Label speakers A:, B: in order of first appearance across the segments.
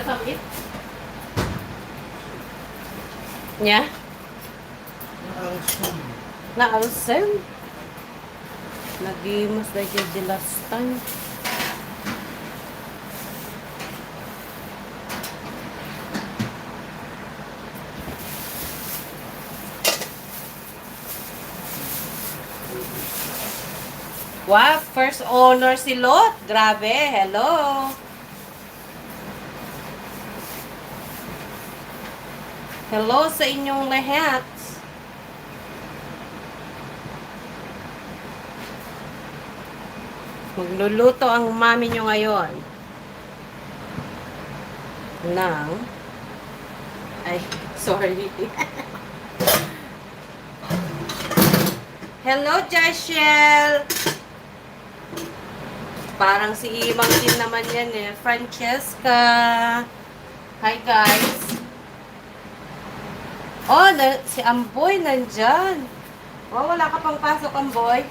A: Masakit? Nya? Naalsem? Nagimas na siya the last time. Wow, first honor si Lot. Grabe, hello. Hello sa inyong lahat. Magluluto ang mami nyo ngayon ng ay, sorry. Hello, Jashel. Parang si Imang din naman yan eh. Francesca. Hi, guys. Oh, si Amboy nandyan. Oh, wala ka pang pasok, Amboy.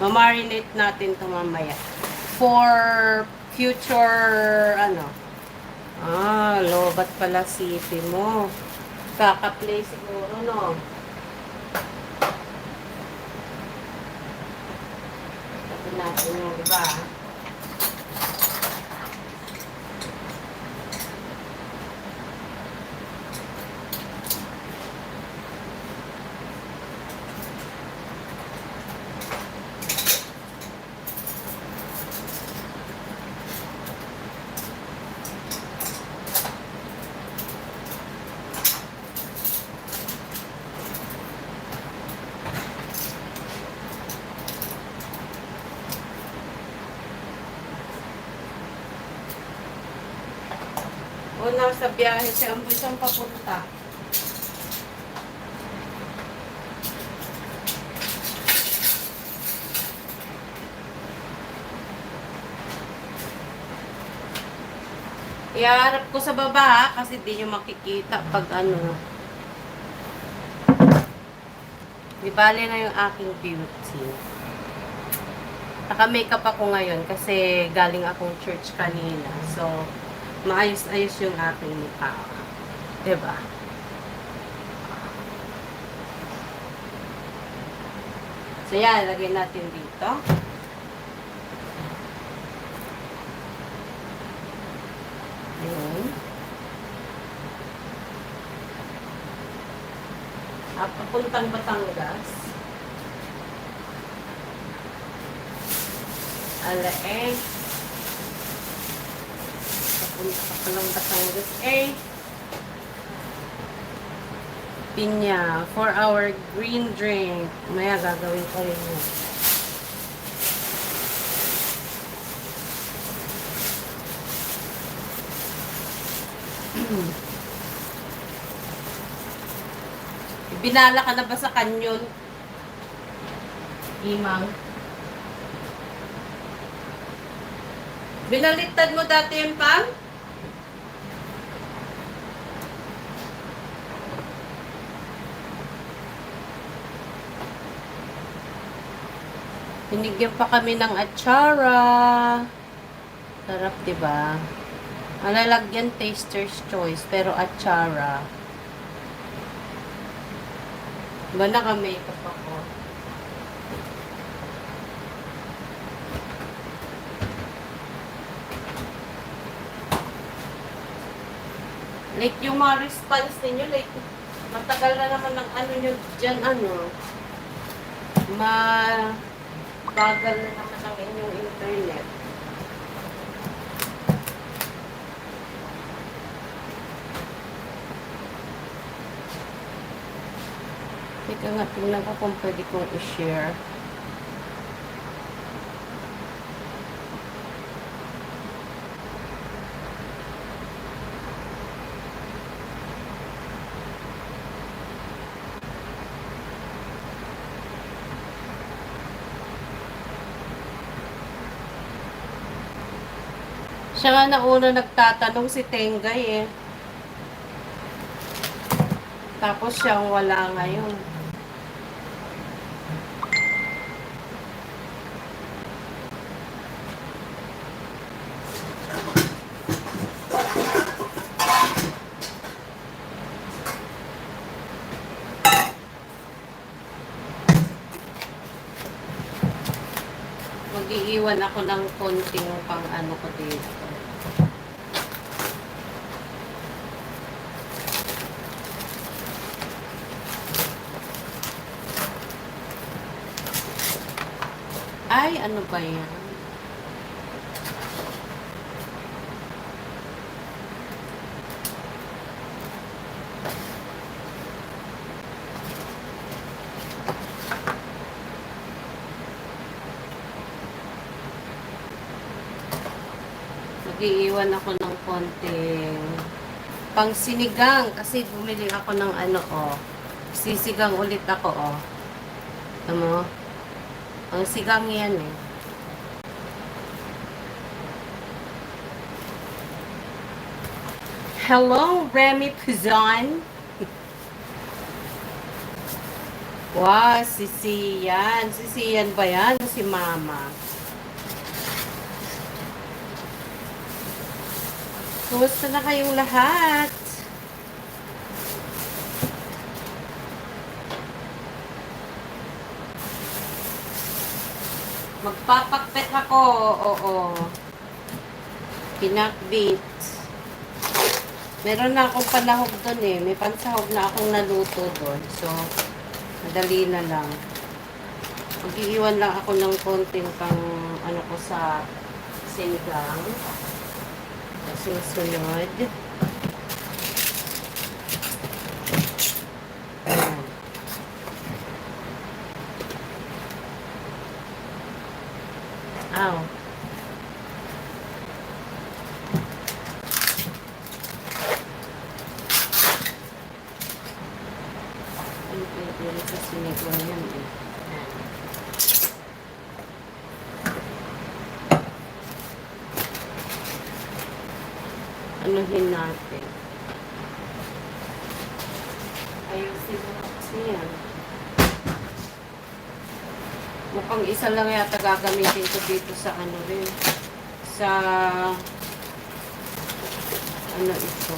A: Mamarinate natin ito mamaya. For future, ano. Lobat pala sipi mo. Kaka-play siguro, no? Tapos natin yung iba. O, nasa biyahe siya. Ang isang papunta. Iharap ko sa baba ha, kasi di nyo makikita pag ano. Di bale na yung aking beauty. Naka-makeup ako ngayon kasi galing akong church kanina. So, maayos-ayos yung aking mukha. Diba? So, yan. Lagay natin dito. Ayan. At papuntang Batangas. Alaeng. Papunta ka palang Batangas. Pinya. 4-hour green drink. Maya gagawin ko rin yun. Binala ka na ba sa kanyon? Imang. Binaliktad mo dati yung pang? Binigyan pa kami ng atsara. Sarap, diba? Malalagyan taster's choice, pero atsara. Diba naka-makeup ako? Like yung mga response ninyo, like matagal na naman ng ano nyo dyan, ano. Bagal na naman ang inyong internet. Teka nga, tingnan ko kung pwede kong i-share. Siya nga nauna nagtatanong si Tengay eh. Tapos siyang wala ngayon. Mag-iiwan ako ng konting pang ano ko dito. Ay, ano ba yan? Mag-iiwan ako ng konting pang sinigang kasi bumili ako ng ano, oh. Sisigang ulit ako, oh. Tama? Ang sigang yan, eh. Hello, Remy Puzon. Wow, si Sian. Si Sian ba yan? Si Mama. Kumusta na kayong lahat? Magpapakpet ako. Oo. Pinakbit. Meron na akong panahog doon eh. May pansahog na akong naluto doon. So, madali na lang. Mag-iiwan lang ako ng konting pang ano ko sa sinigang. Susunod. Aw. Ano pwede rin sa sinigang yan eh. Anuhin natin. Ayusin mo kasi yan. Mukhang isa lang yata gagamitin ko dito sa ano rin. Sa ano ito.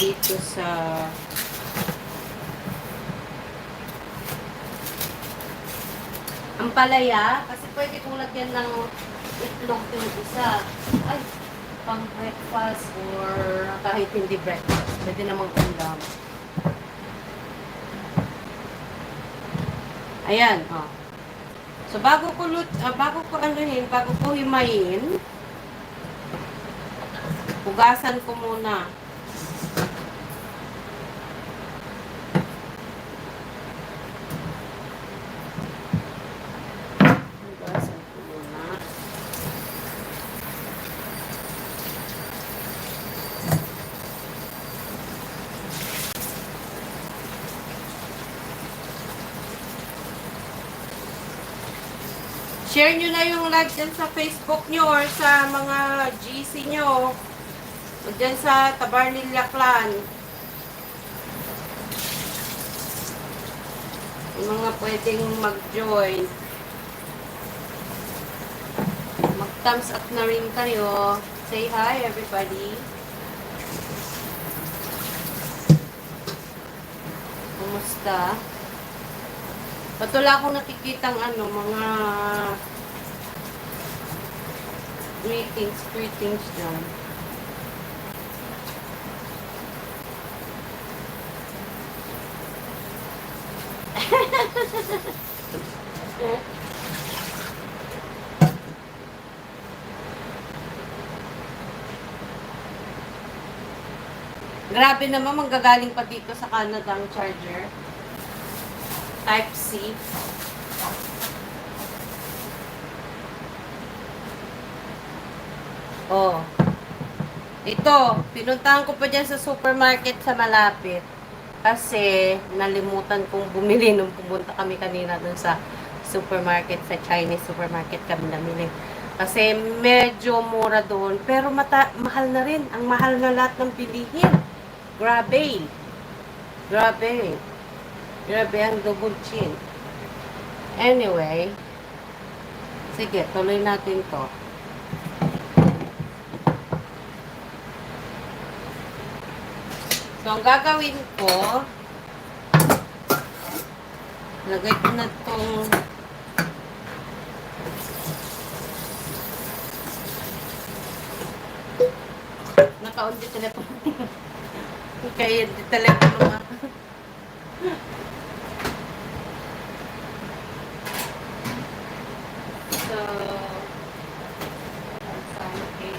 A: Dito sa ampalaya. Kasi pwede kong lagyan ng itlog yung isa. Ay, pang breakfast or kahit hindi breakfast. Pwede namang ulam. Ayan, oh. So, bago ko himayin, hugasan ko muna. Hugasan ko muna. Share nyo na yung live dyan sa Facebook nyo or sa mga GC nyo. O dyan sa Tabarnilla Clan. Yung mga pwedeng mag-join. Mag-thumbs up na rin kayo. Say hi everybody. Kumusta? Ba't wala akong nakikitang ano, mga greetings dyan. Grabe naman, manggagaling pa dito sa Canada ang charger. Type C. Oh. Ito, pinuntahan ko pa dyan sa supermarket sa malapit. Kasi, nalimutan kong bumili nung pumunta kami kanina dun sa supermarket, sa Chinese supermarket kami namili. Kasi, medyo mura doon. Pero, mahal na rin. Ang mahal na lahat ng bilihin. Grabe. Grabe. Grabe ang double chin. Anyway, sige, tuloy natin to. So, ang gagawin ko, lagay ko na tong Naka-on di telepono. Kaya di telepono nga. So, sana kay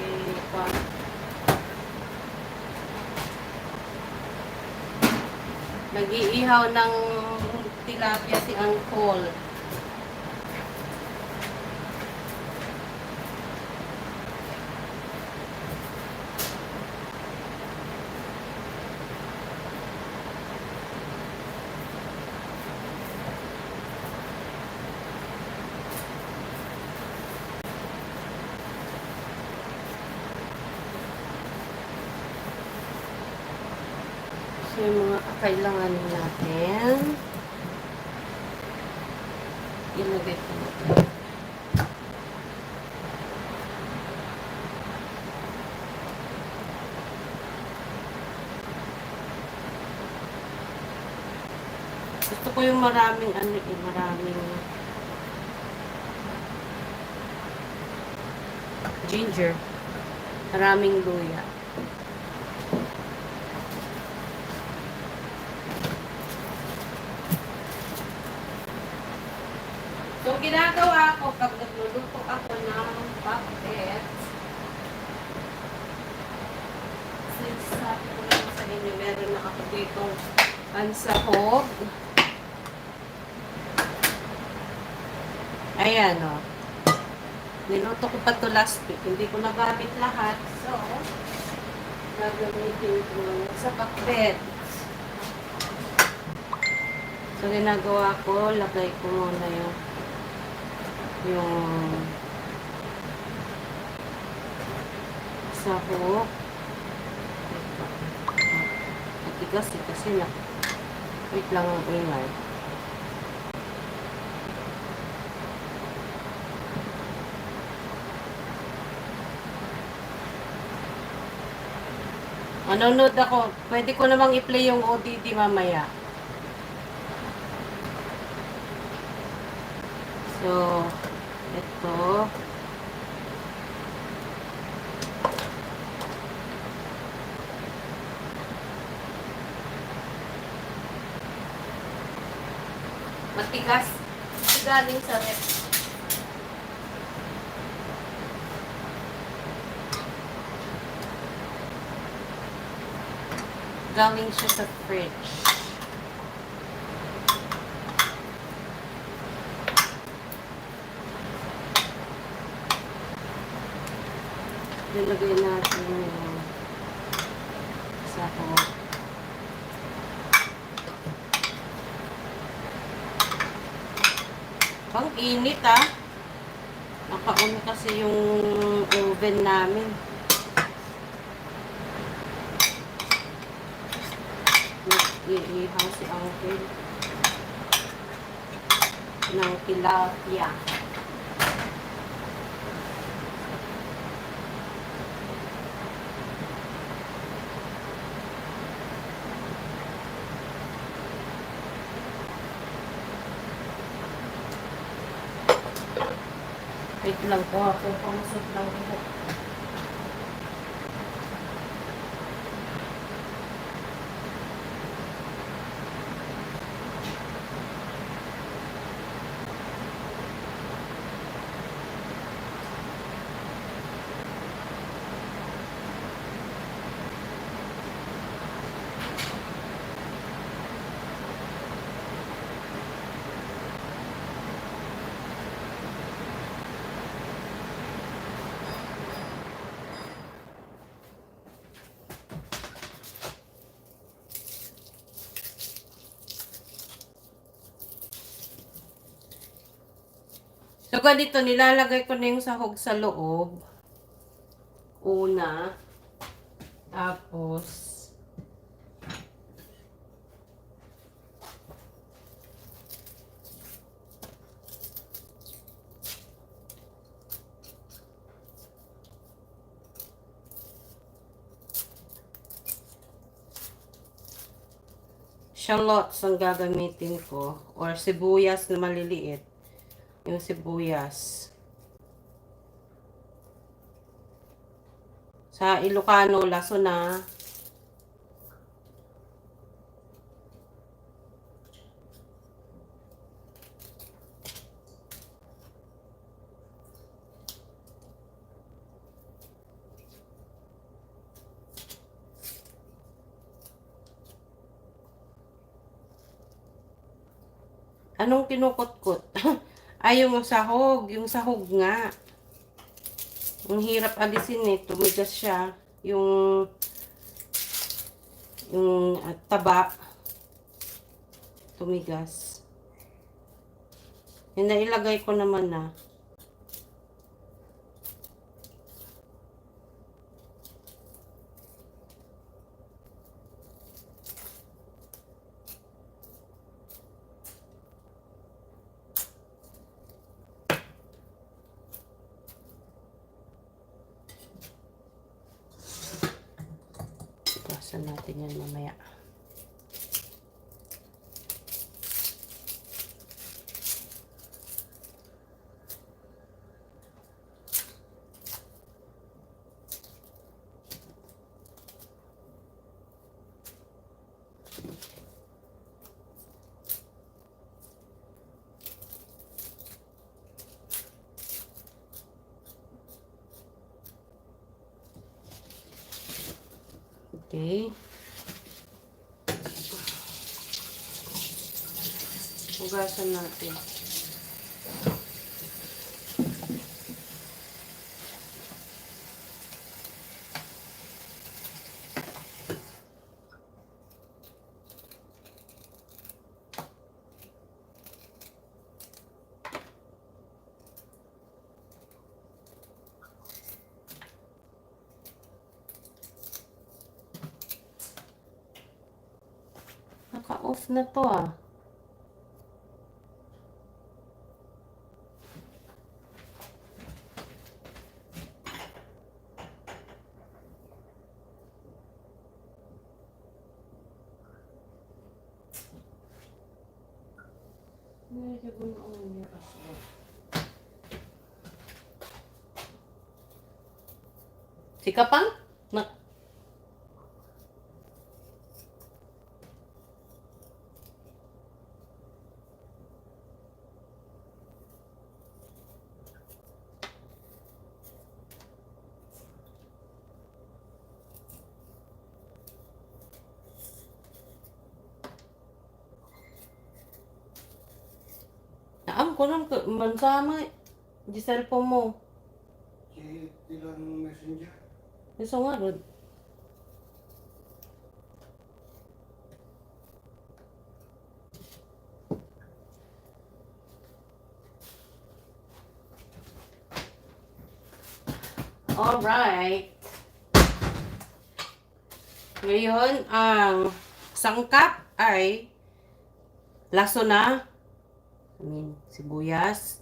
A: nag-iihaw ng tilapia si Uncle. So, yung mga kailanganin natin, ilagay ko natin. Gusto ko yung maraming maraming ginger, maraming luya. So, ginagawa ko pag nagluluto ako ng pakbet, since sabi ko lang sa inyo, meron na ako ditong ansahog. Ayan, o. Niluto ko pa ito last week. Hindi ko nagamit lahat. So, gagamitin ko sa pakbet. So, ginagawa ko, lagay ko muna yung sahog. Matigas kasi na. Wait lang ang ingay. Manonood ako. Pwede ko namang i-play yung ODD mamaya. So, ito. Matigas. Galing sa rep. Galing siya sa fridge. Nilagay natin yung sahog. Pang init Naka-on kasi yung oven namin. Nag-iihaw si Uncle ng tilapia. Wait lang po ako. Pamusot lang po. So, ganito, nilalagay ko na yung sahog sa loob. Una. Tapos, shallots ang gagamitin ko. Or sibuyas na maliliit. Yung sibuyas. Sa Ilocano, laso na. Anong kinukot-kot? Ay, yung sahog. Yung sahog nga. Ang hirap alisin eh. Tumigas siya. Yung taba. Tumigas. Yung nailagay ko naman na. Bawasan natin yan mamaya. Okay. Hugasan natin. Naka-off na to ah. Si Kapang? Na. Naam ko lang mansama di cellphone mo.
B: Si ilang messenger.
A: Iso nga rod. Alright. Ngayon, ang sangkap ay laso na. Sibuyas,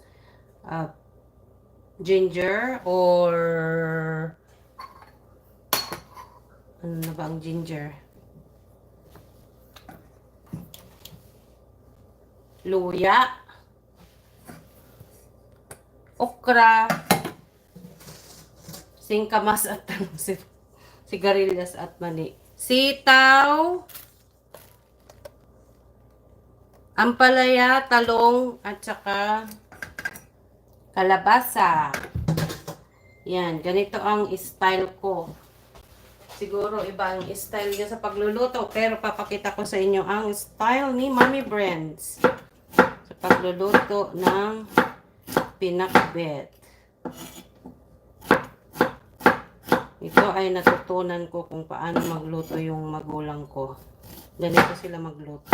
A: ginger, or ano na ba ang ginger? Luya, okra, singkamas at sigarilyas at mani. Sitaw, ampalaya, talong, at saka kalabasa. Yan, ganito ang style ko. Siguro iba ang style niya sa pagluluto, pero papakita ko sa inyo ang style ni Mommy Brands sa pagluluto ng pinakbet. Ito ay natutunan ko kung paano magluto yung magulang ko. Ganito sila magluto.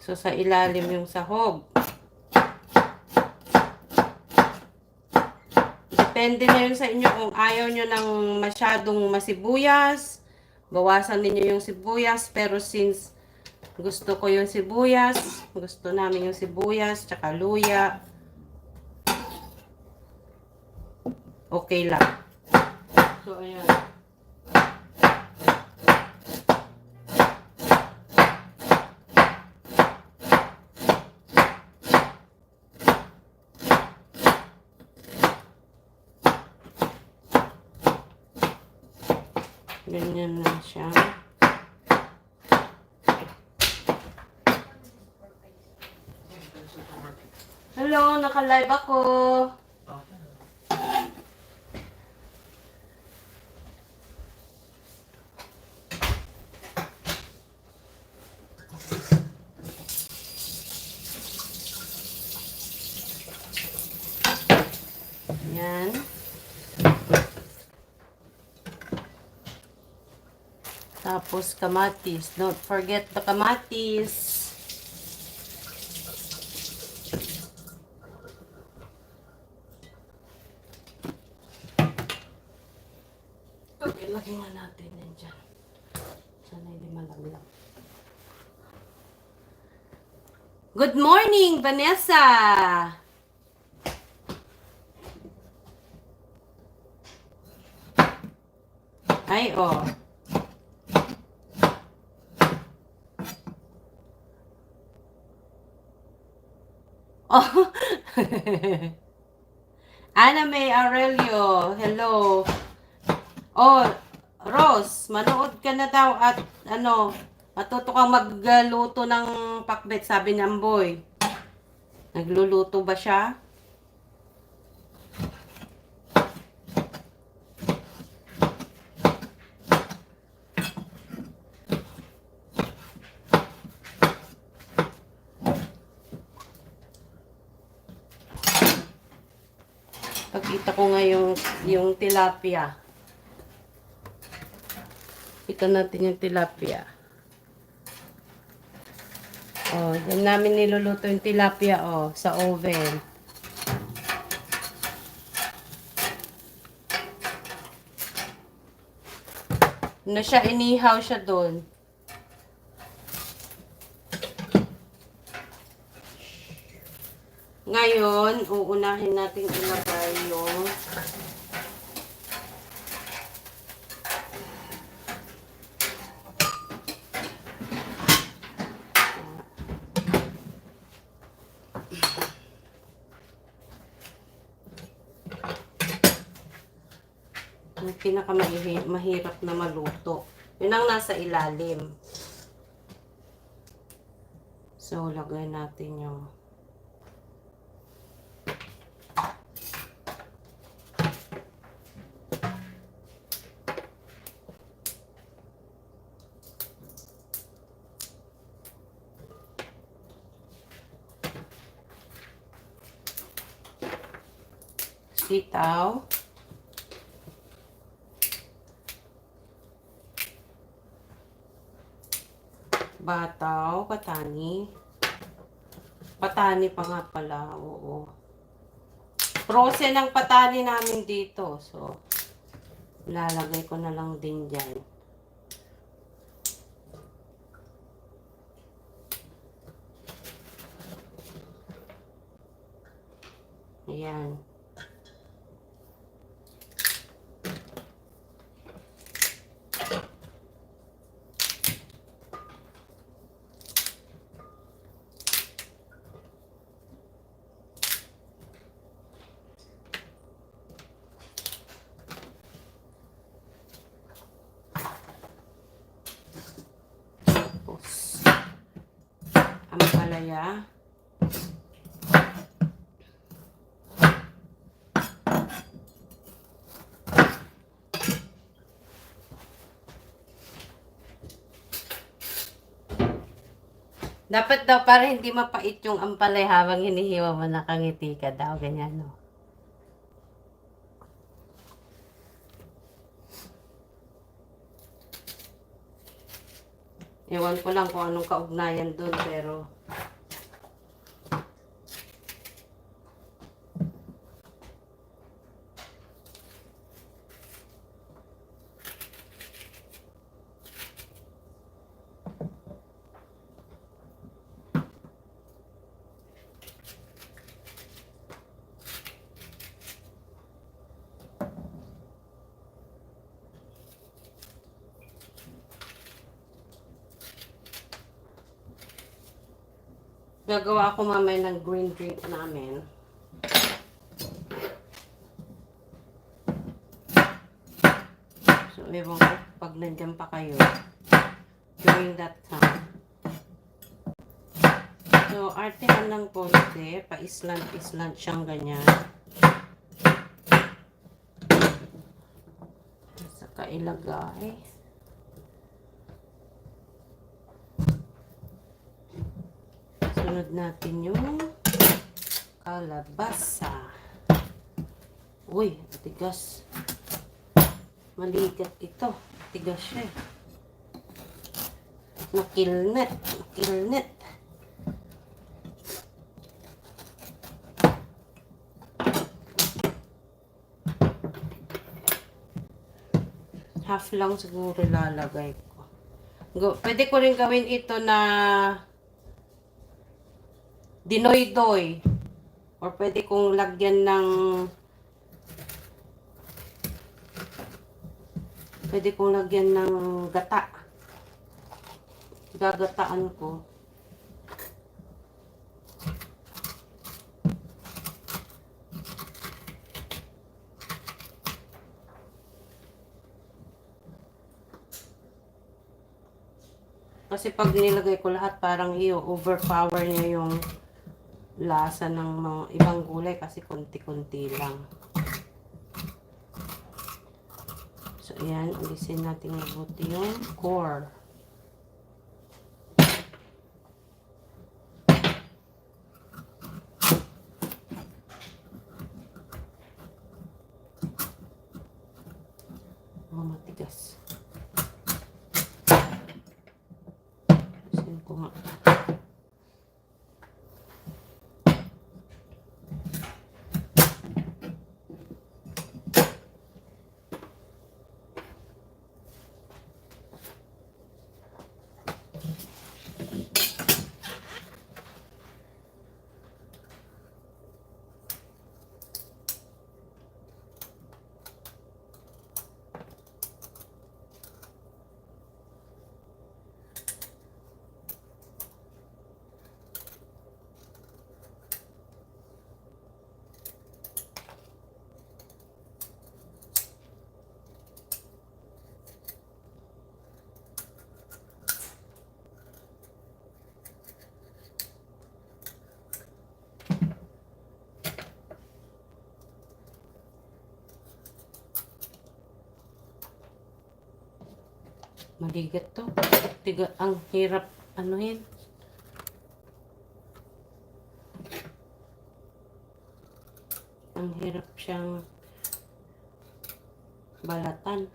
A: So, sa ilalim yung sahog. Depende na yun sa inyo kung ayaw nyo ng masyadong masibuyas. Bawasan ninyo yung sibuyas. Pero since gusto ko yung sibuyas, gusto namin yung sibuyas, tsaka luya. okay lang. So, ayan. Ganyan lang siya. Hello, naka-live ako. Yan. Tapos kamatis. Don't forget the kamatis. Okay, lagyan nga natin yan dyan. Sana hindi malaglag. Good morning, Vanessa! Ay, oh. Oh. Ana May Aurelio, hello. Oh, Rose, manood ka na daw at ano, matuto kang magluto ng pakbet, sabi ni Amboy. Nagluluto ba siya? Pagkita ko nga yung tilapia. Ito natin yung tilapia. Oh, yan namin niluluto yung tilapia, oh, sa oven. Na siya, inihaw siya doon. Ngayon, uunahin natin ilagay yung pinakamahirap na maluto. Yun ang nasa ilalim. So, lagay natin yung sitaw. Bataw, patani. Patani pa nga pala, oo. Frozen ang patani namin dito. So, lalagay ko na lang din dyan. Ayan. Ampalaya. Dapat daw para hindi mapait yung ampalaya habang hinihiwa mo, nakangiti ka daw. Ganyan, no? Ewan ko lang kung anong kaugnayan doon, pero Gagawa ako mamaya ng green drink namin. So, ewan ko pag nandiyan pa kayo during that time. So, artehan ng konti. Pa-islant siyang ganyan. Saka ilagay. Sunod natin yung kalabasa. Uy, tigas. Maligat ito. Tigas siya. Nakilnet. Half lang siguro lalagay ko. Pwede ko rin gawin ito na dinoy-doy. Or pwede kong lagyan ng gata. Gagataan ko. Kasi pag nilagay ko lahat, parang overpower niya yung lasa ng mga ibang gulay kasi konti-konti lang. So, ayan. Alisin natin mabuti yung core. Oh, matigas. Alisin ko nga. Maligat to. Ang hirap anuhin. Ang hirap siyang balatan.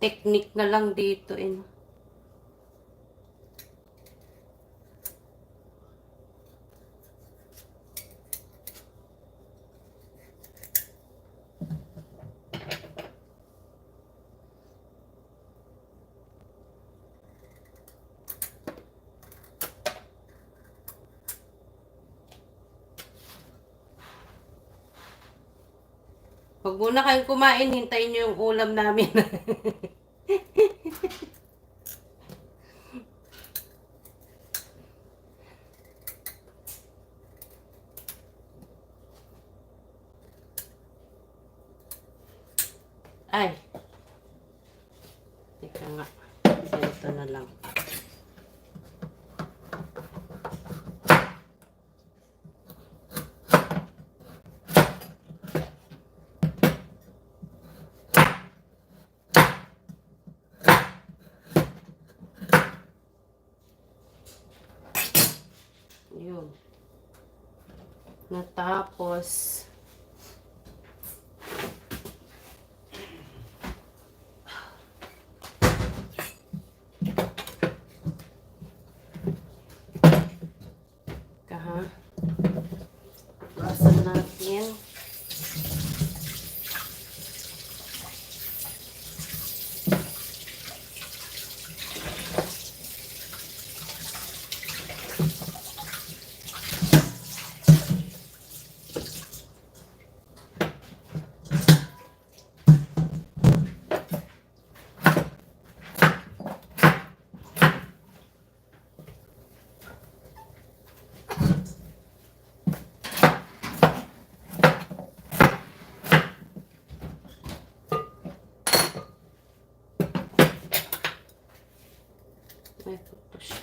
A: Technique na lang dito eh. Huwag muna kayong kumain, hintayin nyo yung ulam namin. Ay. Teka nga. Ito na lang. Natapos, kaha, basan natin. May photo siya.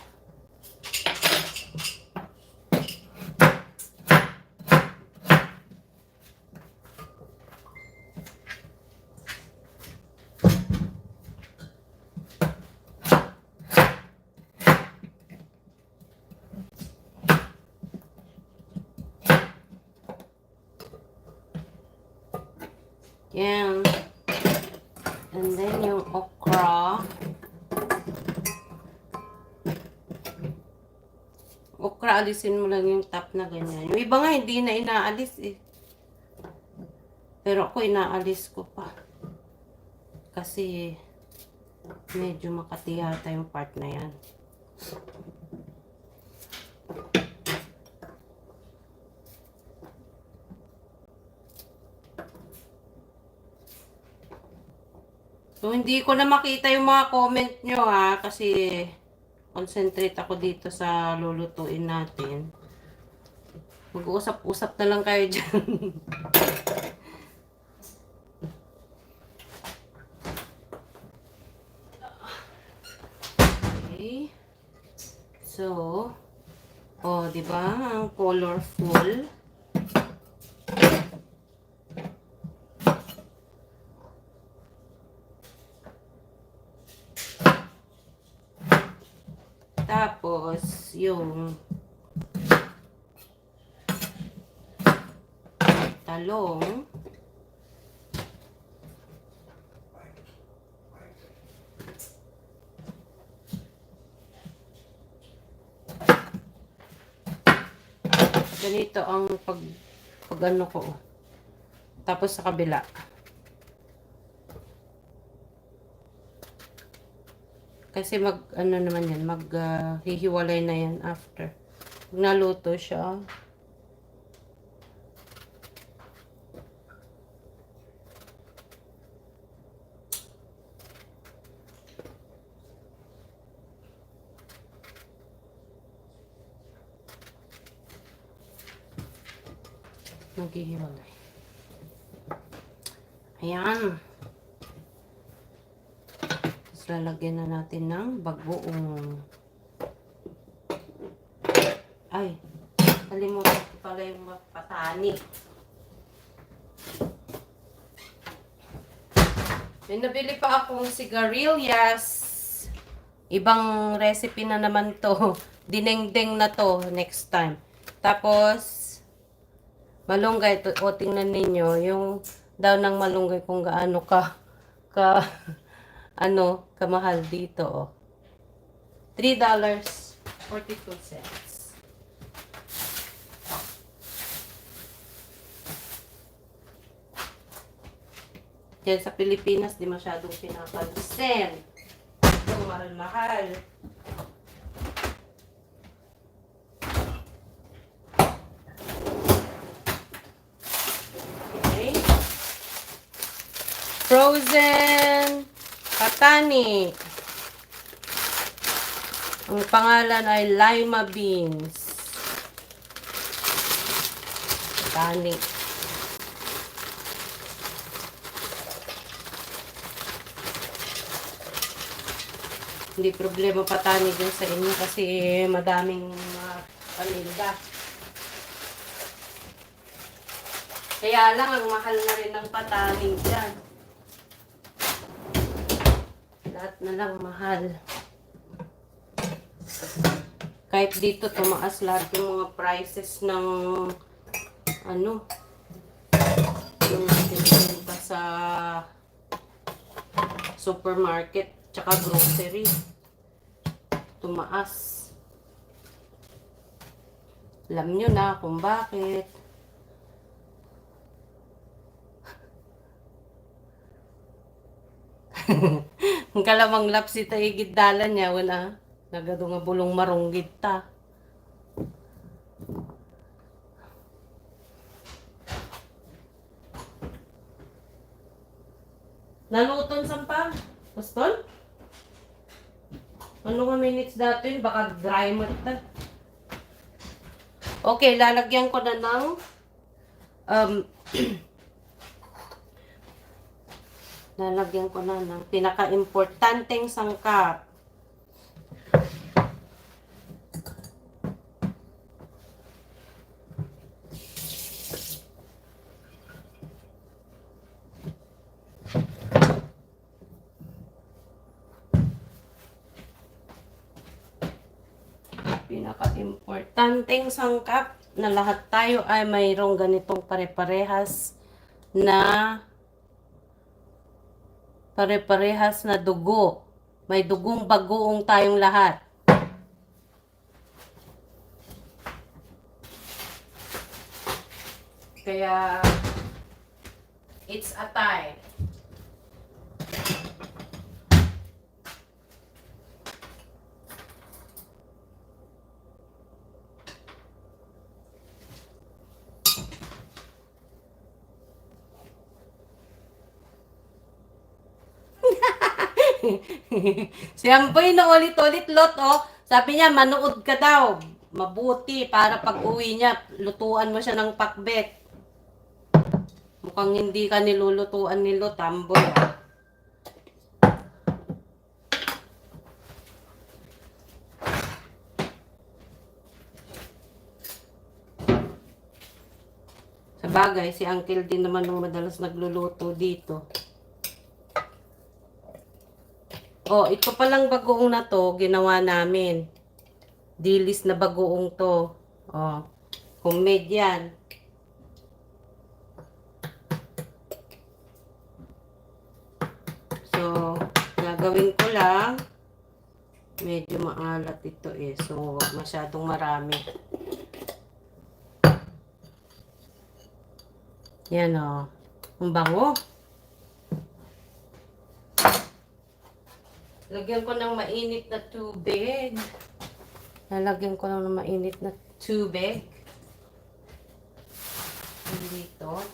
A: Yan. And then yung okra. Okra, alisin mo lang yung top na ganyan. Yung iba nga hindi na inaalis eh. Pero ako inaalis ko pa. Kasi medyo makati yata yung part na yan. So, hindi ko na makita yung mga comment nyo ha, kasi concentrate ako dito sa lulutuin natin. Mag-uusap-usap na lang kayo dyan. Okay. So, oh, di ba? Ang colorful. Tapos, yung talong. Ganito ang pag ano ko. Tapos sa kabila. Kasi ano naman yan, hihiwalay na yan after. Pag naluto siya. Maghihiwalay. Ayan. Tapos lalagyan na natin ng bagoong. Ay, kalimutan ko pala yung patani. May nabili pa akong sigarilyas. Ibang recipe na naman to. Dinengdeng na to next time. Tapos, malunggay. O, tingnan ninyo. Yung daw ng malunggay kung gaano kamahal dito. Oh. $3.42. Diyan sa Pilipinas, di masyadong pinapansin. Yung mahal-mahal. Okay. Frozen patani. Ang pangalan ay lima beans. Patani. Hindi problema patani din sa inyo kasi madaming paninda. Kaya lang, ang mahal na rin ng patani dyan. Lahat na lang mahal. Kahit dito tumaas lahat yung mga prices ng ano, yung binibenta sa supermarket tsaka grocery. Tumaas. Alam nyo na kung bakit. Ang kalamang lapsi ta igiddalan niya, wala. Nagado nga bulong marunggit ta. Naluton sampa. Paston? Ano nga minutes dati? Baka dry mat ta. Okay, lalagyan ko na ng lalagyan ko na ng pinaka-importanteng sangkap. Pinaka-importanteng sangkap na lahat tayo ay mayroong ganitong pare-parehas na dugo. May dugong bagoong tayong lahat. Kaya, it's a tie. Si Amboy na ulit-ulit lot, oh. Sabi niya, manood ka daw. Mabuti para pag uwi niya, lutuan mo siya ng pakbet. Mukhang hindi ka nilulutuan ni Lot, Amboy. Sa bagay, si Uncle din naman nung madalas nagluluto dito. Oh, ito palang bagoong na to, ginawa namin. Dilis na bagoong to. Oh, homemade yan. So, gagawin ko lang. Medyo maalat ito eh. So, masyadong marami. Yan oh. Ang bango. Lagyan ko ng mainit na tubig. Lalagyan ko ng mainit na tubig. Dito.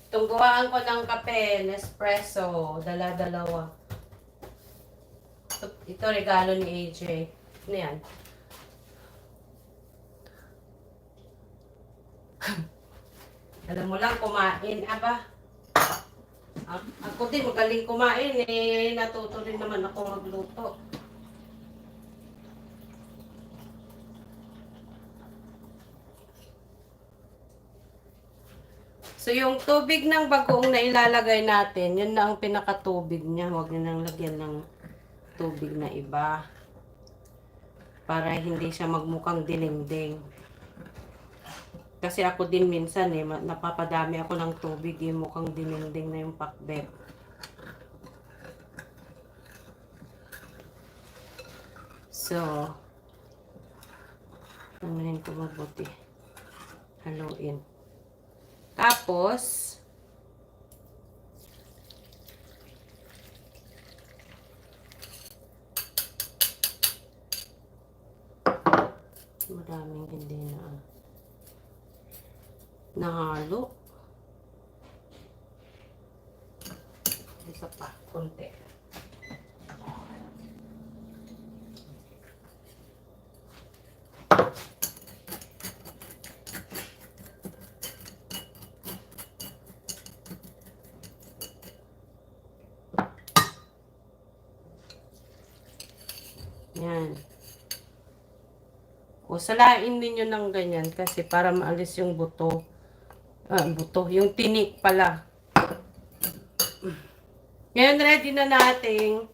A: Tungguan ko ng kape, Nespresso, dala-dalawa. Ito regalo ni AJ. Ano yan? Alam mo lang, kumain, aba. Ako din, magaling kumain, eh, natuto rin naman ako magluto. So, yung tubig ng bagoong na ilalagay natin, yun na ang pinakatubig niya. Huwag nyo nang lagyan ng tubig na iba. Para hindi siya magmukhang dinengdeng. Kasi ako din minsan eh, napapadami ako ng tubig eh, mukhang dinengdeng na yung pakbet. So, anuhin ko mabuti. Haluin. Tapos, maraming hindi na nahalo. Isa pa, konti. Yan. O, salain ninyo ng ganyan kasi para maalis yung buto. Buto. Yung tinik pala. Ngayon, ready na nating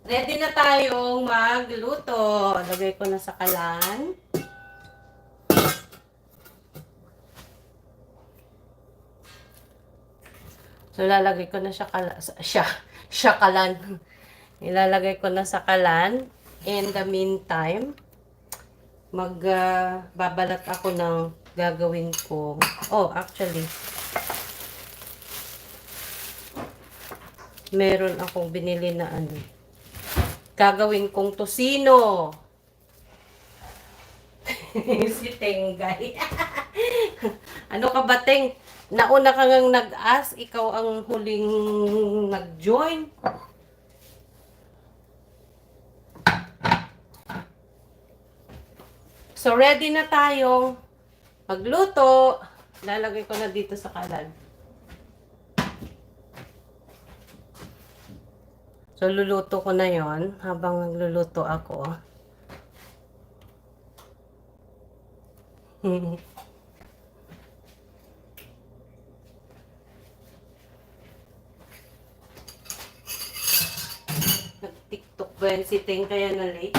A: ready na tayong magluto. Lagay ko na sa kalan. So, lalagay ko na siya kalan. Ilalagay ko na sa kalan. In the meantime, babalat ako ng gagawin ko. Oh, actually, meron akong binili na ano. Gagawin kong tosino. Si Tenggay. Ano ka ba, Teng? Nauna ka ngang nag-ask, ikaw ang huling nag-join. So, ready na tayong magluto. Lalagay ko na dito sa kalan. So, luluto ko na yon habang nagluluto ako. Nag-TikTok ba yan si Ting kaya na late?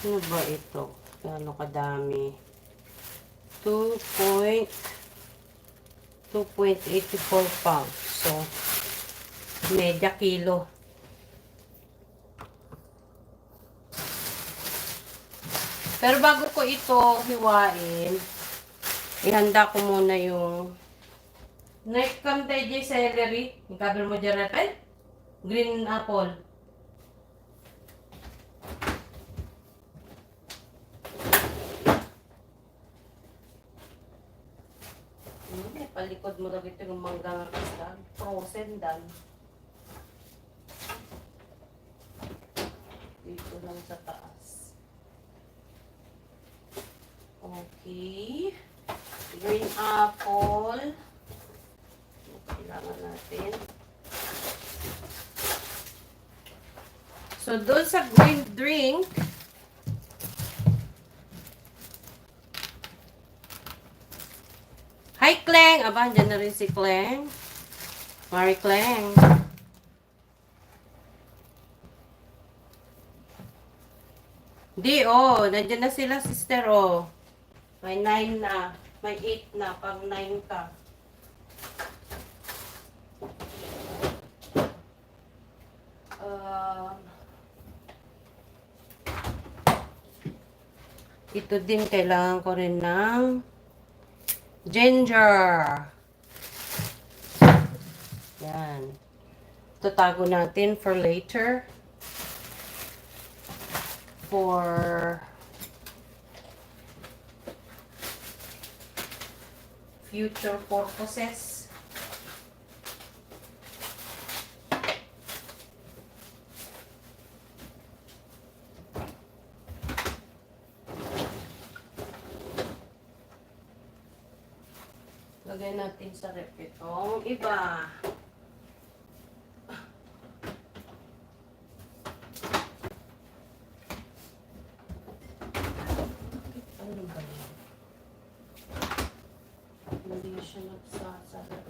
A: Ano ba ito? Gano'ng kadami? 2.84 pounds. So, media kilo. Pero bago ko ito hiwain, ihanda ko muna yung next come tayo celery. Yung cover mo dyan natin. Green apple. Palikod mo daw ito yung mangga nga kasta. Frozen dan. Dito lang sa taas. Okay. Green apple. Kailangan natin. So, doon sa green drink, hi, Kleng! Aba, dyan na rin si Kleng. Mari Kleng. Di, oh. Nandiyan na sila, sister, oh. May 9 na. May 8 na. Pang 9 ka. Ito din, kailangan ko rin ng ginger. Yan. Ito tago natin for later. For future purposes. Lagay natin sa rep itong iba. Ano ba yun? Hindi siya nagsasarap.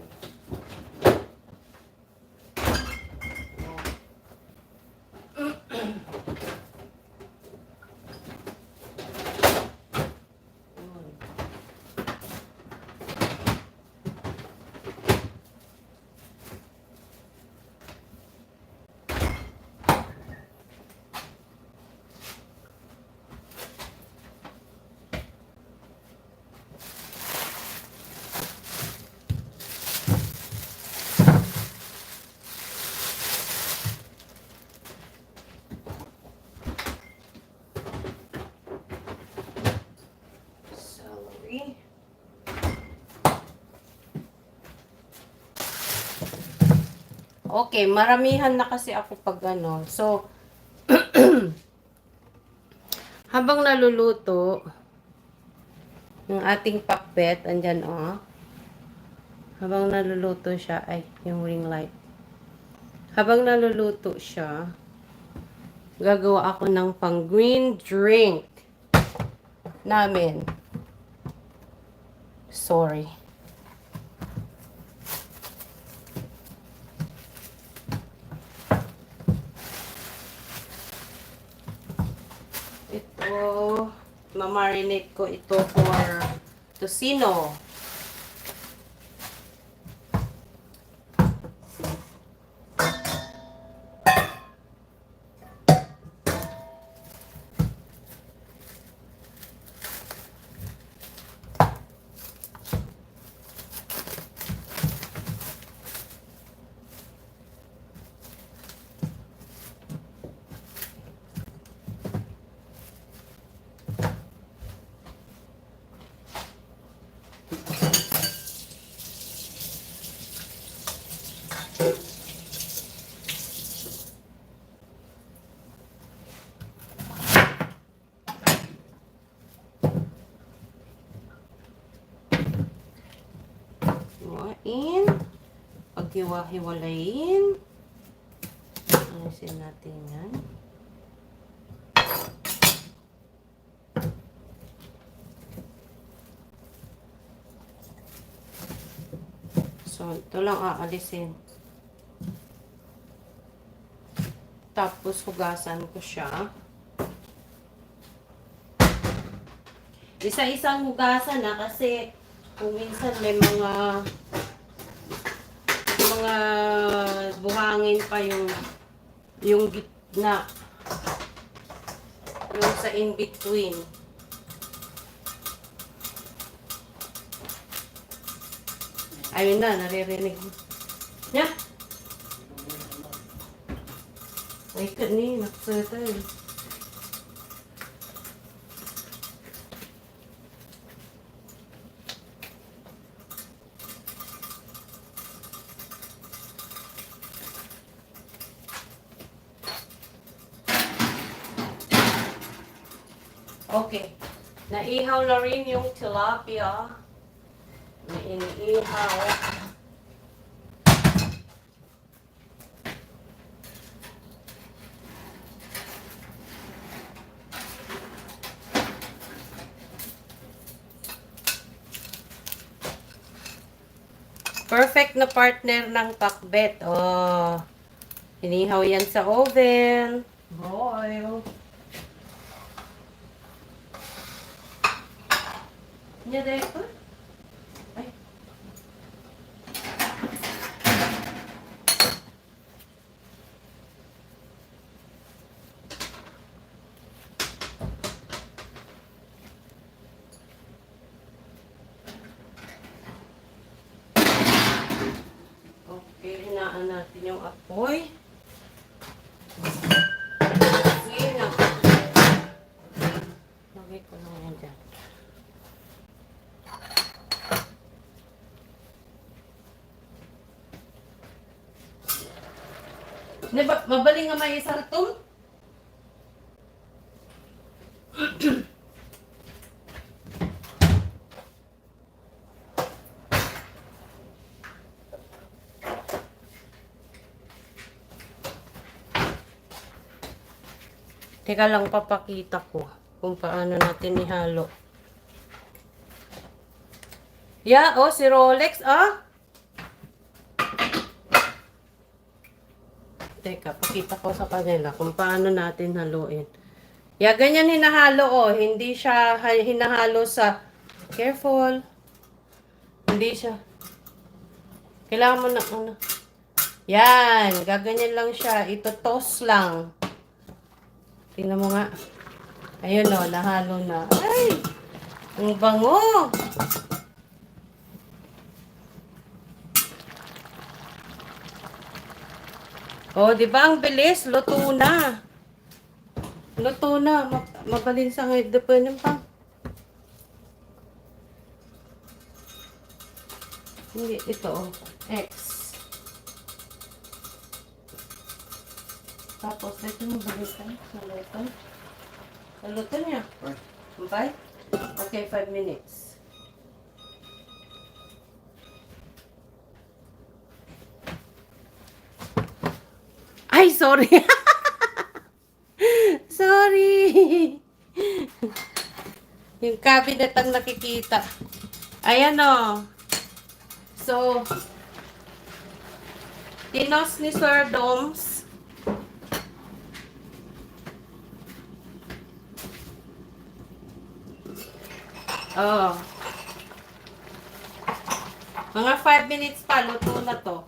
A: Okay, maramihan na kasi ako pag ano. So, habang naluluto, yung ating pakbet, andyan oh. Habang naluluto siya, ay, yung ring light. Habang naluluto siya, gagawa ako ng pang green drink namin. Sorry. Ito, mamarinate ko ito for tocino. Hiwain. Paghiwa-hiwalayin. Alisin natin yan. So, ito lang aalisin. Tapos, hugasan ko siya. Isa-isang hugasan na kasi kung minsan may mga buhangin pa yung gitna. Yung sa in-between. Ayun na, naririnig mo. Yeah. Ay, kanina, nakasata eh. Okay. Naihaw na rin yung tilapia. Na iniihaw. Perfect na partner ng pakbet. Oh. Inihaw yan sa oven. Boil. Nya dito? Ay. Okay, hinaan natin yung apoy. Sige. Lagay ko lang yan dyan. Diba, mabaling nga may isartong? Teka lang, papakita ko kung paano natin ihalo. Yeah, oh, si Rolex, ah. Teka, pakita ko sa kanila kung paano natin haluin. Yeah, ganyan hinahalo, oh. Hindi siya hinahalo sa... Careful. Hindi siya. Kailangan mo na, ano. Yan, gaganyan lang siya. Ito toss lang. Tingnan mo nga. Ayun, oh, nahalo na. Ay! Ang bango! Oh, di ba ang bilis? Luto na. Luto na. Mabalin sa ngayon. Depan pa. Hindi, ito oh. X. Tapos, ito mo balikan. Naluto. Naluto niya.
B: Ay,
A: Okay? Okay, 5 minutes. Ay, sorry. Sorry. Yung cabinet ang nakikita. Ayan o. So, tinos ni Sir Doms. Oh. Mga 5 minutes pa, luto na to.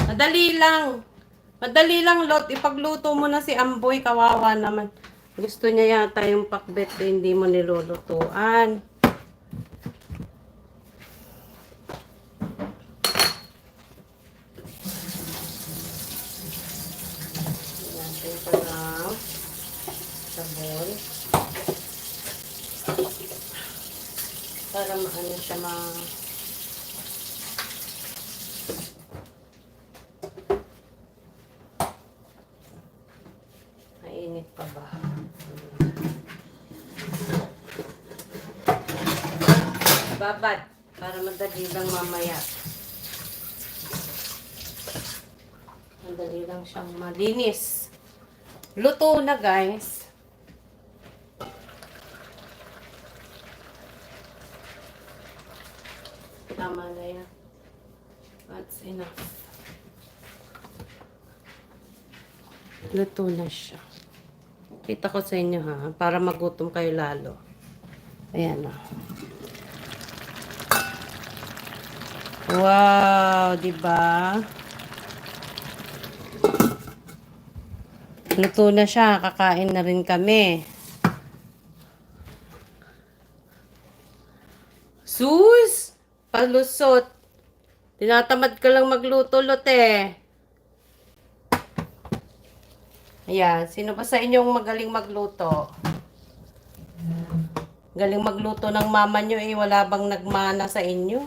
A: Madali lang. Madali lang, Lot. Ipagluto mo na si Amboy, kawawa naman. Gusto niya yata yung pakbet, hindi mo nilulutuan. Natin pa lang. Sabon. Para maano siya mainit pa ba? Babad. Para madali lang mamaya. Madali lang siyang malinis. Luto na, guys. Tama na yan. That's enough. Luto na siya. Kita ko sa inyo ha, para magutom kayo lalo. Ayan na. Wow, di ba? Luto na siya, kakain na rin kami. Sus! Palusot. Tinatamad ka lang magluto, Lote. Ayan, sino ba sa inyong magaling magluto? Galing magluto ng mama nyo eh, wala bang nagmana sa inyo?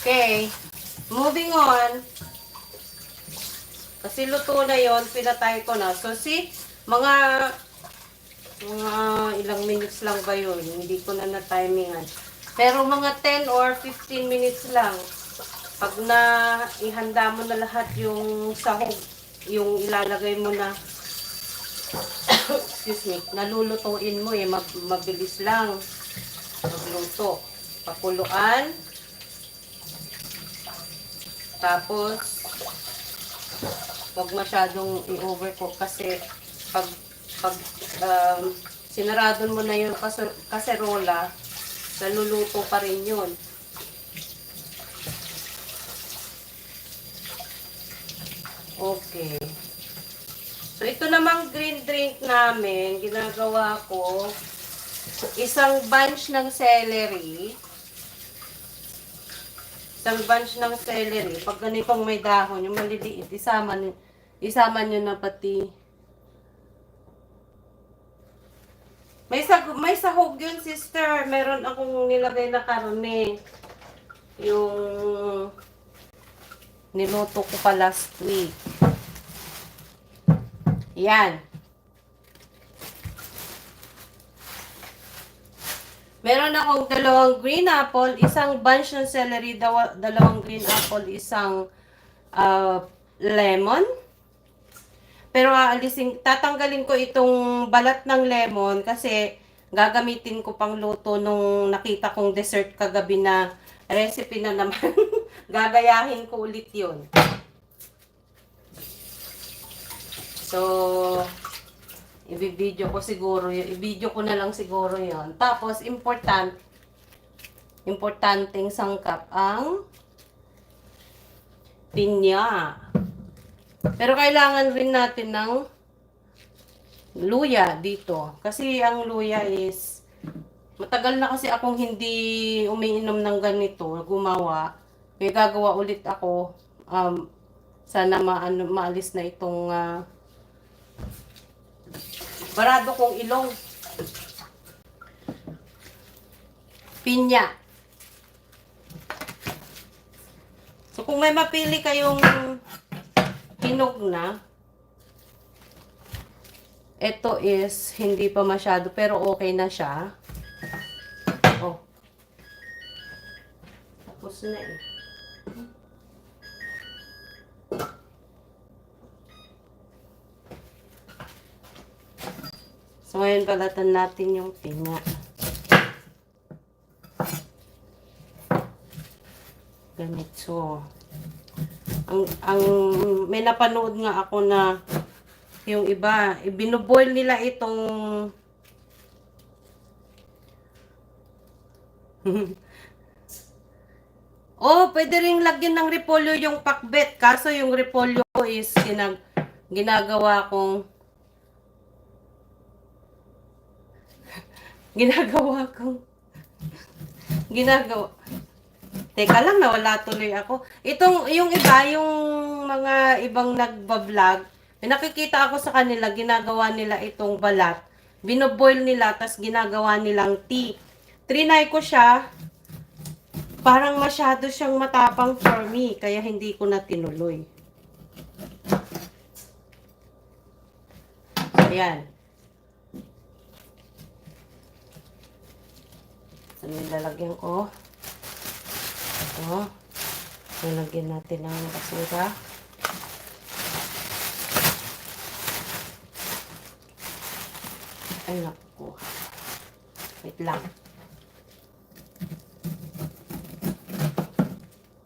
A: Okay, moving on. Kasi luto na yon, pinatay ko na. So, see, mga ilang minutes lang ba yun? Hindi ko na na-timingan. Pero mga 10 or 15 minutes lang. Pag na ihanda mo na lahat yung sahog, yung ilalagay mo na, excuse me, nalulutuin mo eh, mabilis lang magluto. Pakuluan. Tapos, huwag masyadong i-overcook kasi pag sinarado mo na yung kaserola, naluluto pa rin yun. Okay. So, ito namang green drink namin, ginagawa ko, isang bunch ng celery. Isang bunch ng celery. Pag ganitong may dahon, yung maliliit, isama nyo na pati. May sahog yun, sister. Meron akong nilagay na karne. Yung niluto ko pa last week. Yan. Meron akong 2 green apple, isang bunch ng celery, 2 green apple, isang lemon. Pero tatanggalin ko itong balat ng lemon kasi gagamitin ko pang luto nung nakita kong dessert kagabi na recipe na naman. Gagayahin ko ulit yun. So, i-video ko siguro yun. I-video ko na lang siguro yun. Tapos, importanteng sangkap ang pinya. Pero kailangan rin natin ng luya dito. Kasi ang luya is, matagal na kasi akong hindi umiinom ng ganito, gumawa. May gagawa ulit ako. Sana maalis na itong barado kong ilong. Pinya. So, kung may mapili kayong hinog na, ito is hindi pa masyado pero okay na siya. Oh. Tapos na eh. So, ngayon balatan natin yung pinya. Ganito. Ang may napanood nga ako na yung iba, binuboil nila itong oh, pwede ring lagyan ng repolyo yung pakbet. Kaso yung repolyo is ginagawa kong ginagawa. Teka lang, nawala tuloy ako. Yung iba, yung mga ibang nagbablog, may nakikita ako sa kanila, ginagawa nila itong balat. Binoboil nila, tas ginagawa nilang tea. Trinay ko siya, parang masyado siyang matapang for me, kaya hindi ko na tinuloy. Ayan. So, nilalagyan ko. Ito. Nilagyan natin ng basura. Ay, naku. Wait lang.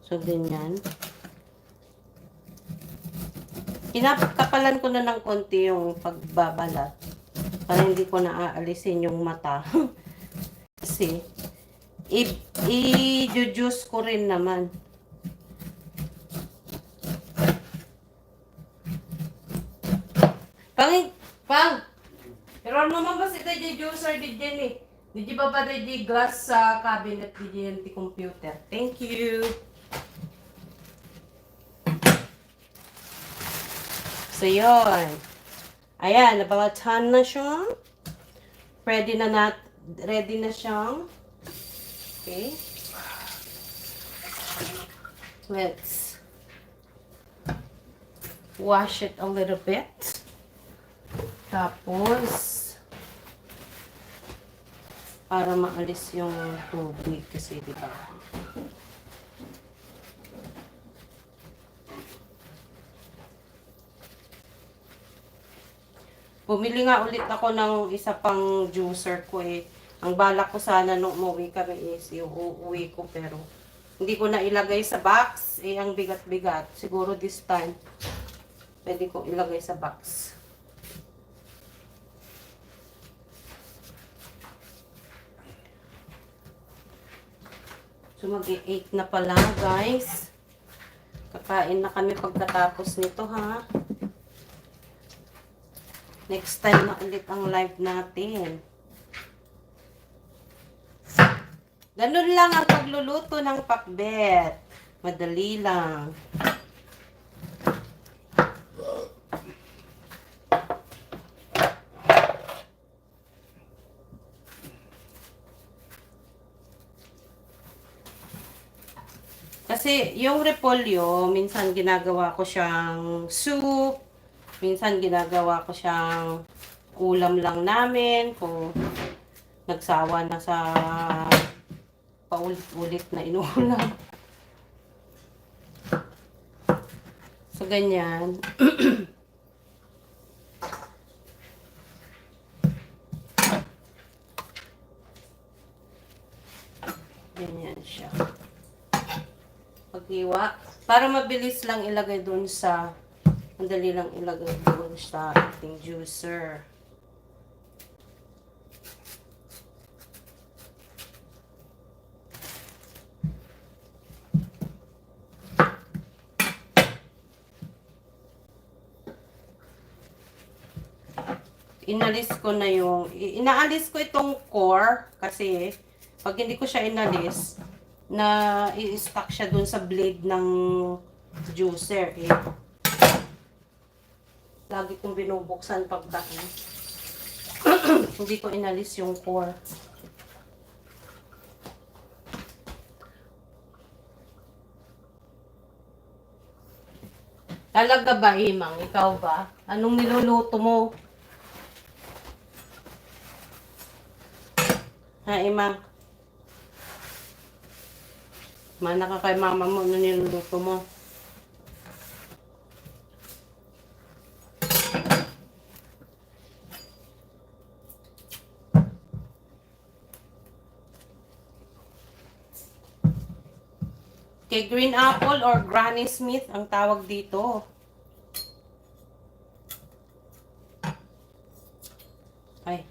A: So, ganyan. Kinakapalan ko na ng konti yung pagbabalat para hindi ko na aalisin yung mata. Kasi, i-juice ko rin naman. Pang! Pero naman ba si DJ juicer di dyan eh? Di ba ba di glass sa cabinet di dyan di computer? Thank you! So, yun. Ayan, nabalatan na siya. Ready na siyang. Okay. Let's wash it a little bit. Tapos, para maalis yung tubig kasi, di ba? Bumili nga ulit ako ng isa pang juicer ko eh. Ang balak ko sana nung umuwi kami is uuwi ko pero hindi ko na ilagay sa box. Eh, ang bigat-bigat. Siguro this time, pwede ko ilagay sa box. So, mag-8 na pala, guys. Kakain na kami pagkatapos nito, ha? Next time na ulit ang live natin. Ganun lang ang pagluluto ng pakbet. Madali lang. Kasi yung repolyo, minsan ginagawa ko siyang soup. Minsan ginagawa ko siyang ulam lang namin. Kung nagsawa na sa paulit-ulit na inuulam. So, ganyan. Ganyan siya. Paghiwa. Para mabilis lang ilagay dun sa, madali lang ilagay dun sa ating juicer. Inalis ko na yung, inaalis ko itong core kasi pag hindi ko siya inalis, na i-stuck siya dun sa blade ng juicer eh. Lagi kong binubuksan pagdating. Hindi ko inalis yung core. Talaga ba, Imang? Ikaw ba? Anong niluluto mo? Ha, Imang? Mana ka kay mama mo, ano niluluto mo? Kay Green Apple or Granny Smith ang tawag dito. Ay.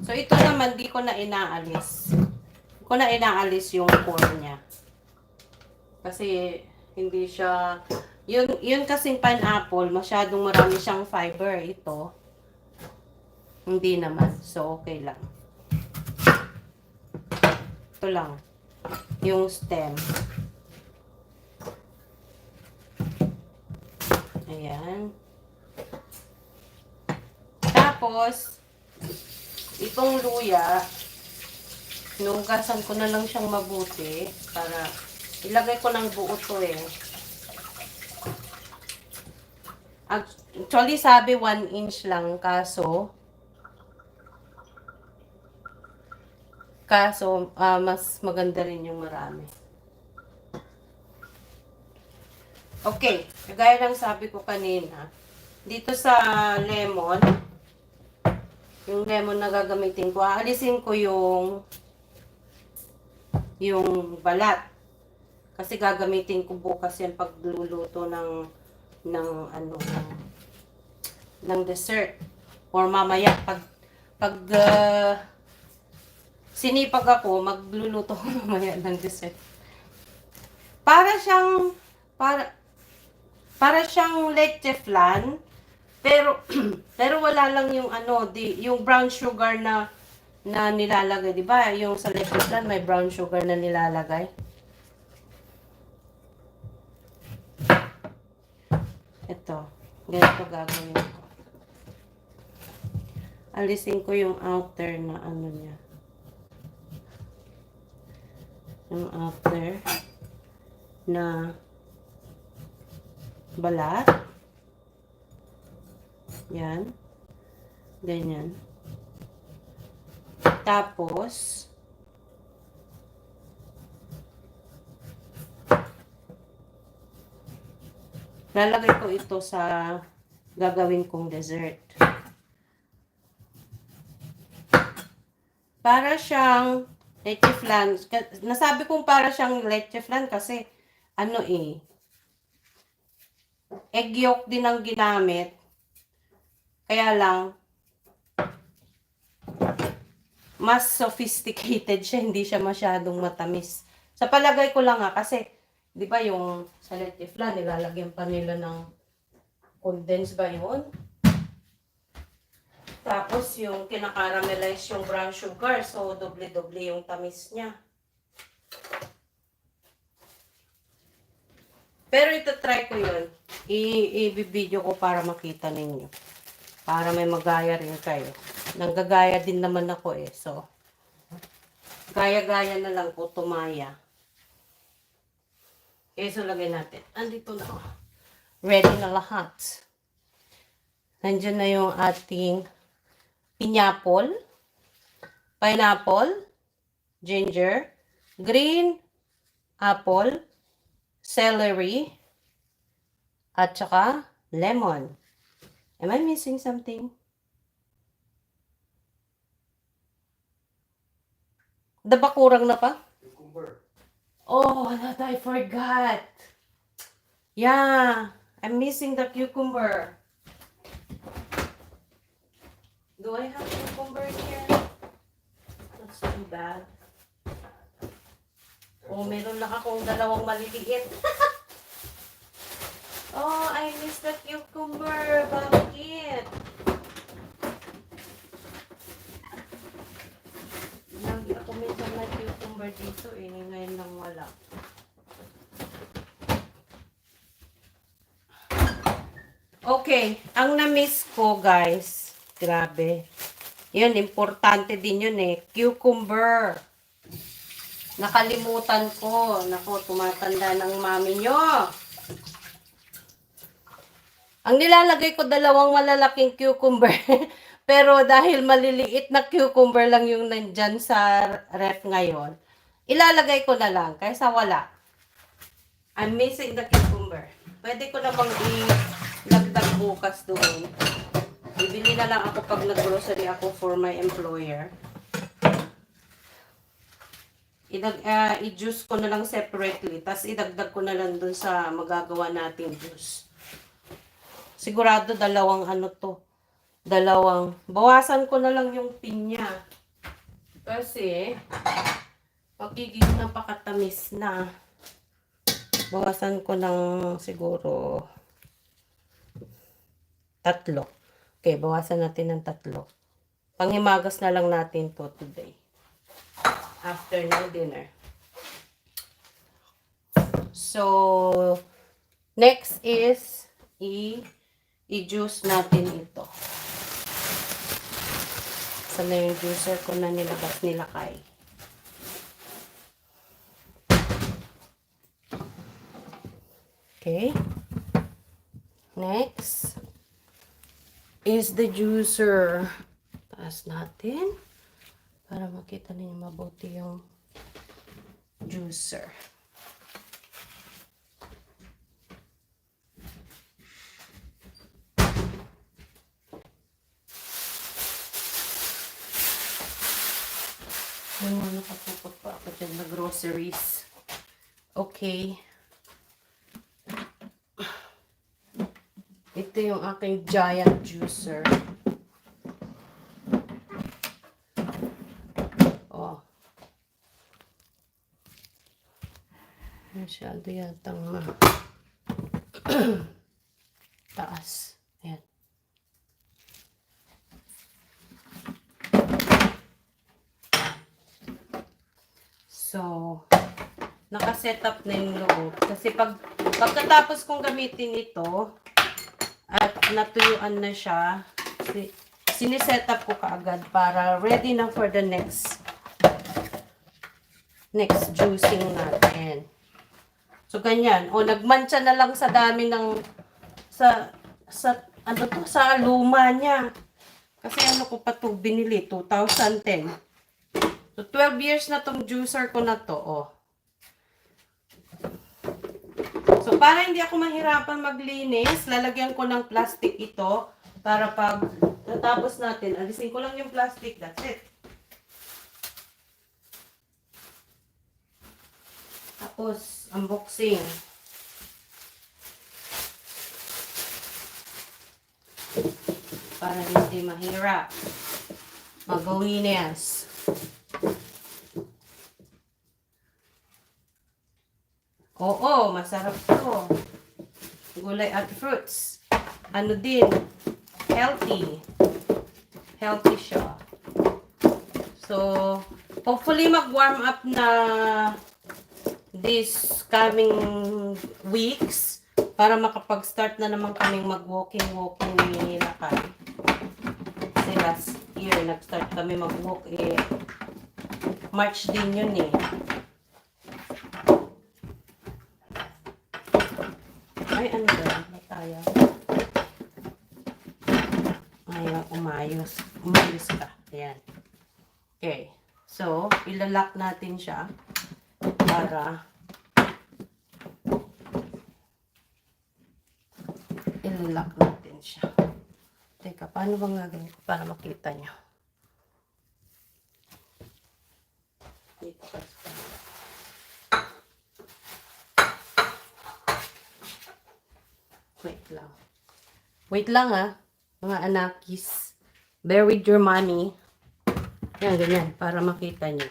A: So, ito naman, di ko na inaalis. Di ko na inaalis yung core niya. Kasi, hindi siya... Yun kasing pineapple, masyadong marami siyang fiber. Ito, hindi naman. So, okay lang. Ito lang. Yung stem. Ayan. Tapos, itong luya, nugasan ko na lang siyang mabuti para ilagay ko ng buo to eh. Actually, sabi 1 inch lang, kaso mas maganda rin yung marami. Okay, gaya lang sabi ko kanina, dito sa lemon, yung lemon na gagamitin ko, aalisin ko yung balat. Kasi gagamitin ko bukas yan pagluluto ng dessert. Or mamaya pag sinipag ako, magluluto ko mamaya ng dessert. Para siyang leche flan, pero pero wala lang yung yung brown sugar na nilalagay, 'di ba? Yung sa leche flan may brown sugar na nilalagay. Ito, ganito gagawin ko. Alisin ko yung outer na niya. Yung outer na balat. Yan. Ganyan. Tapos, lalagay ko ito sa gagawin kong dessert. Para siyang leche flan. Nasabi kong para siyang leche flan kasi egg yolk din ang ginamit. Kaya lang, mas sophisticated siya, hindi siya masyadong matamis. Sa palagay ko lang kasi, di ba yung sa leche flan, nilalagyan pa nila ng condensed ba yun? Tapos yung kinakaramelize yung brown sugar, so doble-doble yung tamis niya. Pero ito try ko yun. I-video ko para makita ninyo. Para may magaya rin kayo. Nanggagaya din naman ako eh. So, gaya-gaya na lang po tumaya. Okay, so lagay natin. Andito na. Ready na lahat. Nandiyan na yung ating pineapple, ginger, green apple, celery, at saka lemon. Am I missing something? Ba kurang na pa?
B: Cucumber.
A: Oh, that I forgot. Yeah, I'm missing the cucumber. Do I have cucumber here? That's too bad. Oh, meron lang akong dalawang maliliit. Oh, I missed the cucumber. Bakit? Lagi ako minsan na cucumber dito eh. Ngayon lang wala. Okay. Ang na-miss ko guys. Grabe. Yun, importante din yun eh. Cucumber. Nakalimutan ko. Naku, tumatanda ng mami nyo. Ang nilalagay ko, 2 malalaking cucumber. Pero dahil maliliit na cucumber lang yung nandyan sa ref ngayon, ilalagay ko na lang kaysa wala. I'm missing the cucumber. Pwede ko namang ilagdag bukas doon. Bibili na lang ako pag nag-grocery ako for my employer. I-juice ko na lang separately. Tapos idagdag ko na lang doon sa magagawa nating juice. Sigurado 2 ano to. 2. Bawasan ko na lang yung pinya. Kasi, magiging napakatamis na. Bawasan ko ng siguro 3. Okay, bawasan natin ng 3. Panghimagas na lang natin to today. After ng dinner. So, next is i-juice natin ito. Sana yung juicer ko na nilabas nilakay. Okay. Next is the juicer. Taas natin para makita niyo mabuti yung juicer. Nakapupot pa ako dyan na groceries. Okay. Ito yung aking giant juicer. Oh. Masyado yatang taas. Ayan. So, nakaset up na yung loob. Kasi pagkatapos kong gamitin ito, at natuyuan na siya, siniset up ko kaagad para ready na for the next juicing natin. So, ganyan. O, nagmantsa na lang sa dami ng, sa luma niya. Kasi ano ko pa ito binili, 2010. So, 12 years na tong juicer ko na to, oh. So, para hindi ako mahirapan maglinis, lalagyan ko ng plastic ito para pag natapos natin, alisin ko lang yung plastic, that's it. Tapos, unboxing. Para hindi mahirap mag-linis. Oo, masarap to. Gulay at fruits. Ano din, healthy. Healthy siya. So, hopefully mag-warm up na this coming weeks para makapag-start na naman kaming mag-walking ni Lakay. Kasi last year, nag-start kami mag-walk March din yun eh. Ay, ano ba? Mataya. Ayaw, umayos. Umayos ka. Ayan. Okay. So, ilalock natin siya para ilalock natin siya. Teka, paano bang gagawin ko para makita nyo? Dito ka. Wait lang. Wait lang mga anakis. Bear with your mommy. Yan, ganyan. Para makita nyo.